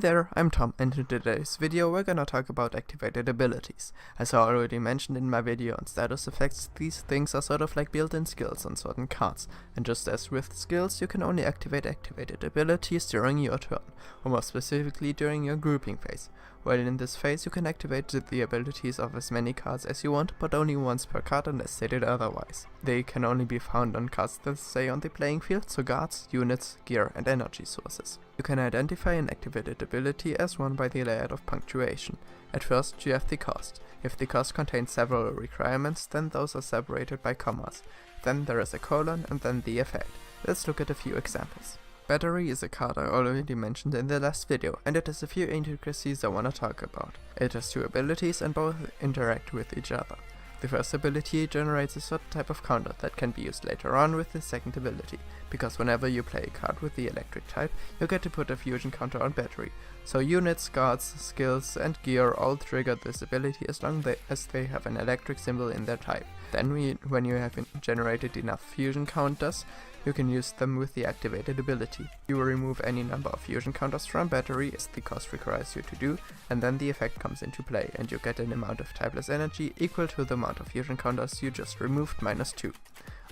There, I'm Tom, and in today's video we're gonna talk about activated abilities. As I already mentioned in my video on status effects, these things are sort of like built-in skills on certain cards, and just as with skills, you can only activate activated abilities during your turn, or more specifically during your grouping phase. While in this phase you can activate the abilities of as many cards as you want, but only once per card unless stated otherwise. They can only be found on cards that say on the playing field, so guards, units, gear and energy sources. You can identify an activated ability as one by the layout of punctuation. At first you have the cost. If the cost contains several requirements, then those are separated by commas. Then there is a colon and then the effect. Let's look at a few examples. Battery is a card I already mentioned in the last video, and it has a few intricacies I wanna talk about. It has two abilities and both interact with each other. The first ability generates a certain type of counter that can be used later on with the second ability, because whenever you play a card with the electric type, you get to put a fusion counter on battery. So units, guards, skills and gear all trigger this ability as long as they have an electric symbol in their type. Then when you have generated enough fusion counters, you can use them with the activated ability. You will remove any number of fusion counters from battery as the cost requires you to do, and then the effect comes into play and you get an amount of typeless energy equal to the amount of fusion counters you just removed minus 2.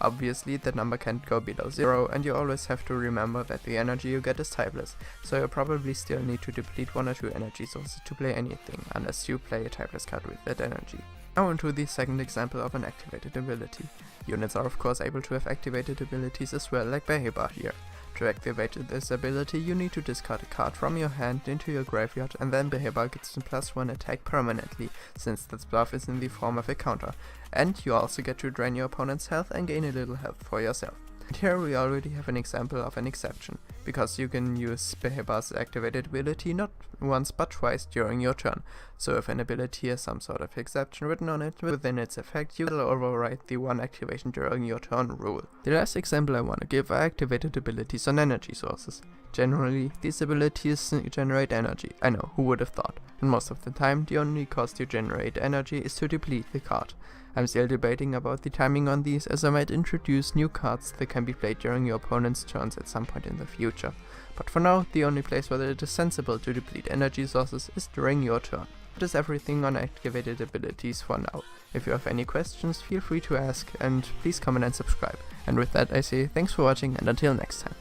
Obviously the number can't go below 0 and you always have to remember that the energy you get is typeless, so you probably still need to deplete 1 or 2 energy sources to play anything, unless you play a typeless card with that energy. Now onto the second example of an activated ability. Units are of course able to have activated abilities as well, like Behebar here. To activate this ability you need to discard a card from your hand into your graveyard, and then Behebar gets a +1 attack permanently, since that buff is in the form of a counter. And you also get to drain your opponent's health and gain a little health for yourself. And here we already have an example of an exception, because you can use Behebar's activated ability not once but twice during your turn, so if an ability has some sort of exception written on it within its effect, you will override the one activation during your turn rule. The last example I want to give are activated abilities on energy sources. Generally, these abilities generate energy, I know, who would have thought, and most of the time the only cost to generate energy is to deplete the card. I'm still debating about the timing on these, as I might introduce new cards that can be played during your opponent's turns at some point in the future. But for now, the only place where it is sensible to deplete energy sources is during your turn. That is everything on activated abilities for now. If you have any questions, feel free to ask, and please comment and subscribe. And with that I say thanks for watching and until next time.